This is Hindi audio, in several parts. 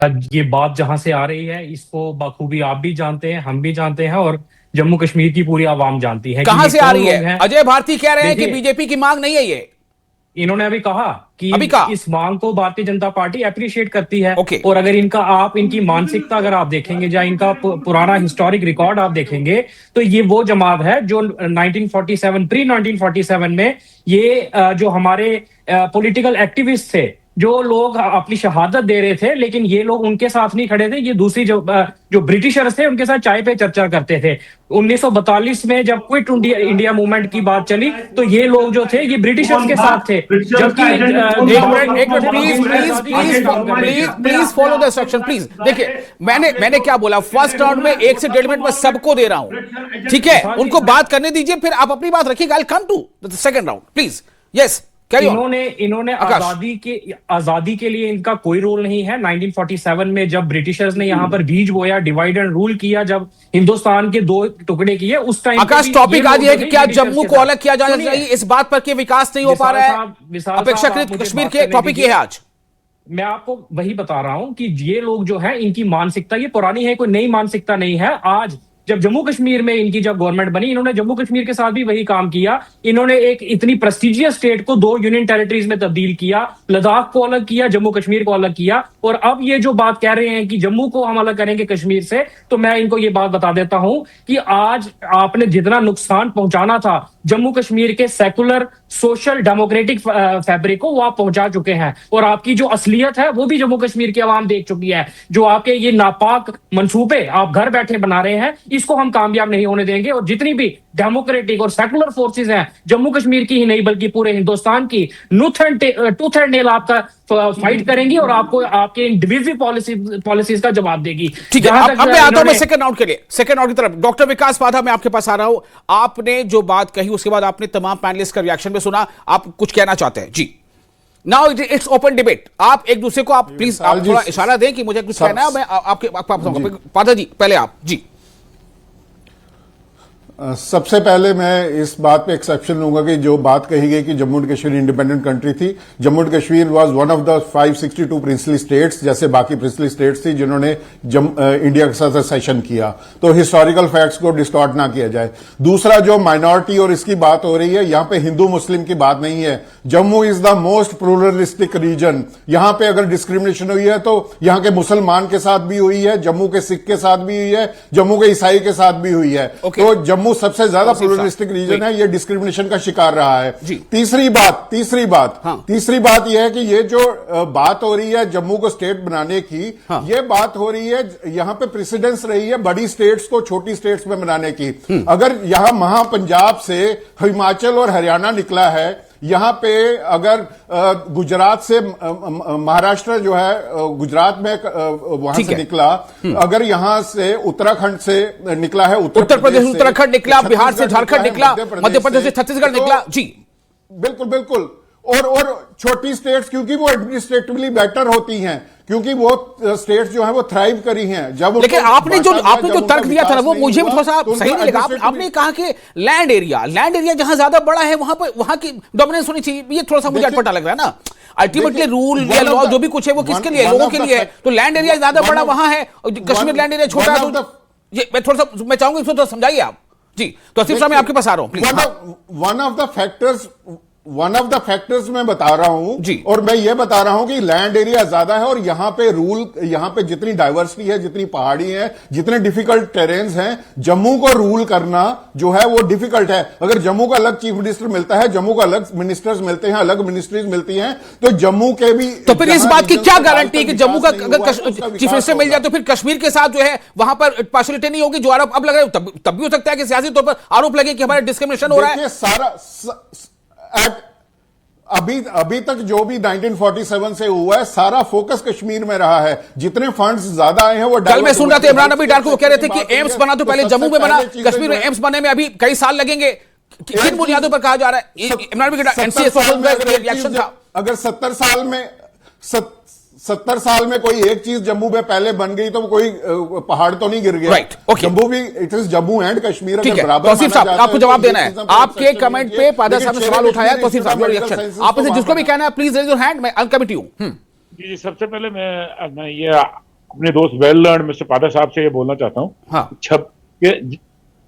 ये बात जहां से आ रही है इसको बखूबी आप भी जानते हैं, हम भी जानते हैं, और जम्मू कश्मीर की पूरी आवाम जानती है कि कहां ये से आ कौन रही है? लोग हैं। अजय भारती कह रहे हैं कि देखिए, बीजेपी की मांग नहीं है ये। इन्होंने अभी कहा कि अभी कहा। इस मांग को भारतीय जनता पार्टी अप्रिशिएट करती है। ओके। और अगर इनका आप इनकी मानसिकता अगर आप देखेंगे या इनका पुराना हिस्टोरिक रिकॉर्ड आप देखेंगे, तो ये वो जमात है जो 1947 प्री 1947 में ये जो हमारे पॉलिटिकल एक्टिविस्ट थे, जो लोग अपनी शहादत दे रहे थे, लेकिन ये लोग उनके साथ नहीं खड़े थे। ये दूसरी जो ब्रिटिशर्स थे उनके साथ चाय पे चर्चा करते थे। 1942 में जब क्विट इंडिया मूवमेंट की बात चली, तो ये लोग जो थे ये ब्रिटिशर्स के साथ थे, जबकि एक minute please please please please please follow the instruction please. देखिए, मैंने क्या बोला, फर्स्ट राउंड में 1 से 1.5 मिनट में सबको दे रहा हूं, ठीक है? उनको बात करने दीजिए, फिर आप अपनी बात रखिएगा। I come to the second round please. Yes, इन्होंने आजादी के लिए इनका कोई रोल नहीं है। 1947 में जब ब्रिटिशर्स ने यहाँ पर बीज बोया, डिवाइड एंड रूल किया, जब हिंदुस्तान के 2 टुकड़े किए, उस टाइम आकाश टॉपिक आज है कि क्या जम्मू को अलग किया जाना चाहिए, इस बात पर कि विकास नहीं हो पा रहा है अपेक्षाकृत कश्मीर के। टॉपिक ये है आज। मैं आपको वही बता रहा हूं कि ये लोग जो है इनकी मानसिकता ये पुरानी है, कोई नई मानसिकता नहीं है। आज जब जम्मू कश्मीर में इनकी जब गवर्नमेंट बनी, इन्होंने जम्मू कश्मीर के साथ भी वही काम किया। इन्होंने एक इतनी प्रेस्टिजियस स्टेट को 2 यूनियन टेरिटरीज में तब्दील किया, लद्दाख को अलग किया, जम्मू कश्मीर को अलग किया। और अब ये जो बात कह रहे हैं कि जम्मू को हम अलग करेंगे कश्मीर से, तो मैं इनको ये बात बता देता हूं कि आज आपने जितना नुकसान पहुंचाना था जम्मू कश्मीर के सेकुलर सोशल डेमोक्रेटिक फैब्रिक को, वो आप पहुंचा चुके हैं। और आपकी जो असलियत है वो भी जम्मू कश्मीर की आवाम देख चुकी है। जो आपके ये नापाक मंसूबे आप घर बैठे बना रहे हैं, इसको हम कामयाब नहीं होने देंगे। और जितनी भी डेमोक्रेटिक और सेकुलर फोर्सेस हैं, जम्मू कश्मीर की ही नहीं बल्कि पूरे हिंदुस्तान की, टूथ एंड नेल आपका फाइट करेंगी और आपको आपके इन डिविजिव पॉलिसीज का जवाब देगी। ठीक है, अब मैं आता हूं मैं सेकंड राउंड के लिए, सेकंड राउंड की तरफ। डॉक्टर विकास पाधा, मैं आपके पास आ रहा हूं। आपने जो बात कही उसके बाद आपने तमाम पैनलिस्ट का रिएक्शन भी सुना, आप कुछ कहना चाहते हैं? जी, नाउ इट्स ओपन डिबेट। आप एक दूसरे को आप प्लीज आप थोड़ा इशारा दें कि मुझे कुछ कहना है। मैं आपके पाधा जी पहले आप। जी, सबसे पहले मैं इस बात पे एक्सेप्शन लूंगा कि जो बात कही गई कि Jammu and Kashmir independent country थी। Jammu and Kashmir was one of the 562 princely states, जैसे बाकी प्रिंसली स्टेट्स थी जिन्होंने इंडिया के साथ सेशन किया। तो हिस्टोरिकल फैक्ट्स को डिस्टॉर्ट ना किया जाए। दूसरा, जो माइनॉरिटी और इसकी बात हो रही है, यहां पे हिंदू मुस्लिम की बात नहीं है। Jammu is the most pluralistic region. यहां पे अगर डिस्क्रिमिनेशन हुई है तो यहां के मुसलमान के साथ भी हुई है, जम्मू के सिख के साथ भी हुई है, जम्मू के ईसाई के साथ भी हुई है। तो जम्मू सबसे ज्यादा प्लूरलिस्टिक रीजन है, ये डिस्क्रिमिनेशन का शिकार रहा है। तीसरी बात यह है कि ये जो बात हो रही है जम्मू को स्टेट बनाने की, ये बात हो रही है, यहां पे प्रेसिडेंस रही है बड़ी स्टेट्स को छोटी स्टेट्स में बनाने की। अगर यहां महापंजाब से हिमाचल और हरियाणा निकला है, यहां पे अगर गुजरात से महाराष्ट्र जो है गुजरात में वहां से निकला, अगर यहां से उत्तराखंड से निकला है, उत्तर प्रदेश उत्तराखंड निकला, बिहार से झारखंड निकला, मध्य प्रदेश से छत्तीसगढ़ निकला। जी बिल्कुल बिल्कुल। और छोटी स्टेट्स क्योंकि वो एडमिनिस्ट्रेटिवली बेटर होती हैं, क्योंकि वो स्टेट्स जो है वो थ्राइव करी हैं। जब लेकिन आपने जो तर्क दिया था ना, वो मुझे भी थोड़ा सा सही नहीं लगा। आपने कहा कि लैंड एरिया जहां ज्यादा बड़ा है वहां की डोमिनेंस होनी चाहिए। ये थोड़ा सा मुझे अटपटा लग रहा है ना। अल्टीमेटली रूल या लॉ जो भी कुछ है वो किसके लिए, लोगों के लिए है। तो लैंड एरिया ज्यादा बड़ा वहां है, कश्मीर लैंड एरिया छोटा है। तो ये मैं थोड़ा सा मैं चाहूंगा इसको थोड़ा समझाइए आप। जी, तो आसिफ साहब मैं आपके पास आ रहा हूं please. One of the factors मैं बता रहा हूं, और मैं ये बता रहा हूं कि लैंड एरिया ज्यादा है और यहां पे जितनी डाइवर्सिटी है, जितनी पहाड़ी है, जितने डिफिकल्ट टेरेन्स हैं, जम्मू को रूल करना जो है वो डिफिकल्ट है। अगर जम्मू को अलग चीफ मिनिस्टर मिलता है, जम्मू को अलग मिनिस्टर्स मिलते हैं, अलग मिनिस्ट्रीज मिलती हैं, तो जम्मू के भी, तो फिर इस बात की क्या गारंटी कि जम्मू का अगर चीफ मिनिस्टर मिल जाए तो फिर कश्मीर के साथ जो है वहां पर पार्शियलिटी नहीं होगी? जो आरोप अब लग रहा है तब भी हो सकता है कि सियासी तौर पर आरोप लगे कि हमारे डिस्क्रिमिनेशन हो रहा है। अभी तक जो भी 1947 से हुआ है, सारा फोकस कश्मीर में रहा है। जितने फंड्स ज्यादा आए हैं वो कल मैं सुन रहा था इमरान नबी डार को, वो कह रहे थे कि एम्स बना तो पहले जम्मू में बना, कश्मीर में एम्स बनने में अभी कई साल लगेंगे। किन बुनियादों पर कहा जा रहा है? इमरान नबी का एनसीए रिएक्शन था। अगर 70 साल में कोई एक चीज जम्मू में पहले बन गई तो कोई पहाड़ तो नहीं गिर गया। Right, okay. जम्मू भी it is Jammu and Kashmir अगर बराबर। तौसीफ साहब आपको जवाब देना है। आपके कमेंट पे पादा साहब ने सवाल उठाया। तौसीफ साहब रिएक्शन आप में से जिसको भी कहना है प्लीज रेज योर हैंड। मैं कमिटी हूं। जी, सबसे पहले मैं ये अपने दोस्त वेल लर्न मिस्टर पादा साहब से ये बोलना चाहता हूँ। हाँ।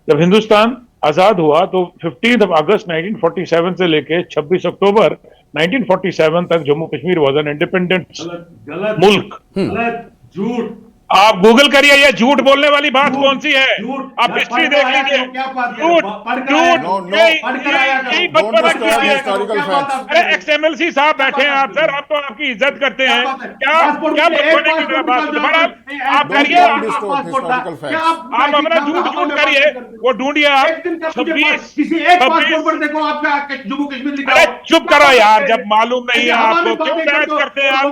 जब हिंदुस्तान आजाद हुआ तो 15 अगस्त 1947 से लेके 26 अक्टूबर 1947 तक Jammu Kashmir was an independent मुल्क। गलत, झूठ। आप गूगल करिए, ये झूठ बोलने वाली बात कौन सी है? आप हिस्ट्री देख लीजिए। झूठ अरे XMLC साहब बैठे हैं आप, सर आप तो आपकी इज्जत करते हैं। क्या आप करिए, आप अपना झूठ करिए, वो ढूंढिए आप। 26 देखो आपका जम्मू कश्मीर लिखा। अरे चुप करो यार, जब मालूम नहीं है आपको क्यों बहस करते हैं आप?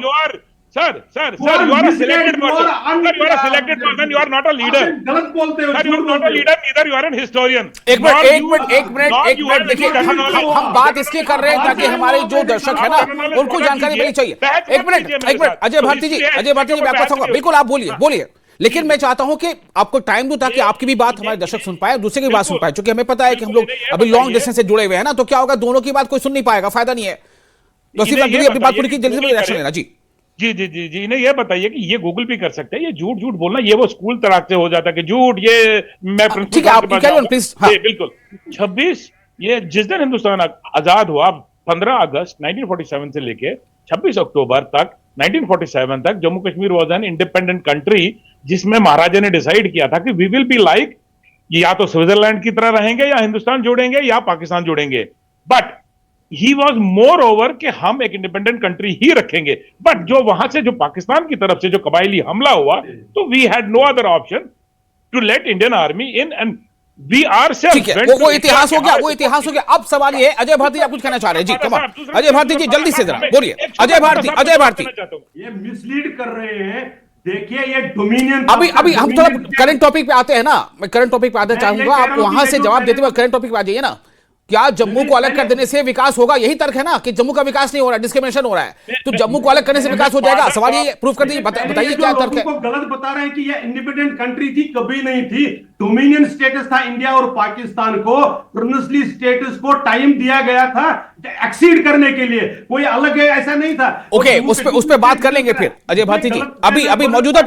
You are Sir, you are a selected person. Sir, you are a selected person. You are not a leader. गलत बोलते हो। Sir, you are not a leader. Neither you are an historian. एक मिनट देखिए, हम बात इसलिए कर रहे हैं ताकि हमारे जो दर्शक है ना उनको जानकारी मिलनी चाहिए। एक मिनट अजय भारती जी मैं आपको कहूंगा, बिल्कुल आप बोलिए, लेकिन मैं चाहता हूं कि आपको टाइम दूं ताकि आपकी भी बात हमारे दर्शक सुन पाए, दूसरे की भी बात सुन पाए, क्योंकि हमें पता है कि हम लोग अभी लॉन्ग डिस्टेंस से जुड़े हुए हैं ना, तो क्या होगा, दोनों की बात कोई सुन नहीं पाएगा, फायदा नहीं है। तो अपनी बात पूरी की, जल्दी से रिएक्शन लेना जी। जी इन्हें ये बताइए कि ये गूगल भी कर सकते हैं, ये झूठ बोलना, ये वो स्कूल तरह से हो जाता है कि झूठ, ये मैं ठीक है, आप प्लीज। हाँ। बिल्कुल 26 ये जिस दिन हिंदुस्तान आजाद हुआ 15 अगस्त 1947 से लेके 26 अक्टूबर तक 1947 तक Jammu Kashmir was an independent country, जिसमें महाराजा ने डिसाइड किया था कि वी विल बी लाइक, या तो स्विट्जरलैंड की तरह रहेंगे या हिंदुस्तान जोड़ेंगे या पाकिस्तान जोड़ेंगे। But he was more over कि हम एक इंडिपेंडेंट कंट्री ही रखेंगे। बट जो वहां से जो पाकिस्तान की तरफ से जो कबायली हमला हुआ, तो we had no other option to let Indian army in and we are ठीक है, वो इतिहास हो गया, अब सवाल ये है, अजय भारती आप कुछ कहना चाह रहे हैं जी, कमाल अजय भारती जी जल्दी से जरा बोलिए। अजय भारती ये मिसलीड कर रहे हैं। देखिए ये डोमिनियन, अभी हम थोड़ा करंट टॉपिक पे आते हैं ना, मैं करंट टॉपिक पे आना चाहूंगा, आप वहां से जवाब देते हुए करंट टॉपिक पे आ जाइए ना। क्या जम्मू को अलग कर देने से विकास होगा? यही तर्क है ना कि जम्मू का विकास नहीं हो रहा है, डिस्क्रिमिनेशन हो रहा है, तो जम्मू को अलग करने से विकास हो जाएगा? सवाल ये प्रूफ कर दीजिए, बताइए क्या तर्क है। गलत बता रहे हैं कि ये इंडिपेंडेंट कंट्री थी, कभी नहीं थी। डोमिनियन स्टेटस था इंडिया और पाकिस्तान को, प्रिंसली स्टेटस को टाइम दिया गया था एक्सीड करने के लिए, कोई अलग है ऐसा नहीं था। ओके, उस पे बात कर लेंगे फिर अजय भारती जी। अभी मौजूदा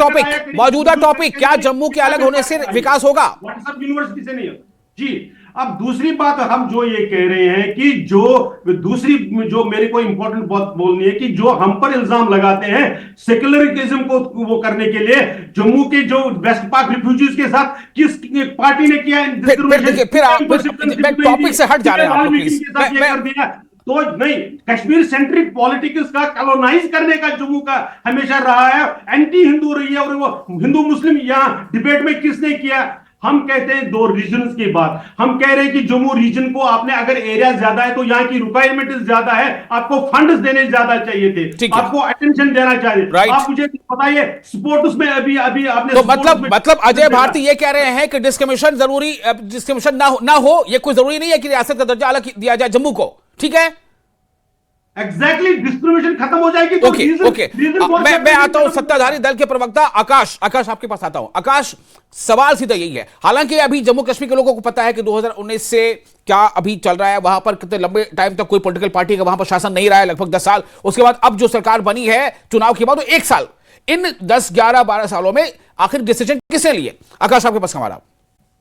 टॉपिक क्या जम्मू के अलग होने से विकास होगा? व्हाट्सएप यूनिवर्सिटी से नहीं जी। अब दूसरी बात हम जो ये कह रहे हैं कि जो मेरे को इंपॉर्टेंट बात बोलनी है कि जो हम पर इल्जाम लगाते हैं सेक्युलरिज्म को वो करने के लिए, जम्मू के जो वेस्ट पाक रिफ्यूजीज के साथ किस पार्टी ने किया? फिर टॉपिक से हट जा रहे हैं आप प्लीज। तो नहीं, कश्मीर सेंट्रिक पॉलिटिक्स का कॉलोनाइज करने का जम्मू का हमेशा रहा है, एंटी हिंदू रही है। और वो हिंदू मुस्लिम यहां डिबेट में किसने किया? हम कहते हैं दो रीजन्स की बात। हम कह रहे हैं कि जम्मू रीजन को आपने, अगर एरिया ज्यादा है तो यहाँ की रिक्वायरमेंट ज्यादा है, आपको फंड्स देने ज्यादा चाहिए थे, आपको अटेंशन देना चाहिए। आप मुझे बताइए स्पोर्ट्स में अभी आपने तो मतलब अजय भारती ये कह रहे हैं कि डिस्क्रिमिनेशन ना हो, ये कोई जरूरी नहीं है कि रियासत का दर्जा अलग दिया जाए जम्मू को, ठीक है? एग्जैक्टली, डिस्क्रिमिनेशन खत्म हो जाएगी। तो ओके। मैं आता हूं सत्ताधारी दल के प्रवक्ता आकाश आपके पास आता हूं। आकाश, सवाल सीधा यही है, हालांकि अभी जम्मू कश्मीर के लोगों को पता है कि 2019 से क्या अभी चल रहा है, वहां पर कितने लंबे टाइम तक कोई पॉलिटिकल पार्टी का वहां पर शासन नहीं रहा है, लगभग 10 साल। उसके बाद अब जो सरकार बनी है चुनाव के बाद, 1 साल, इन 10, 11, 12 सालों में आखिर डिसीजन किसने लिए? आकाश आपके पास हमारा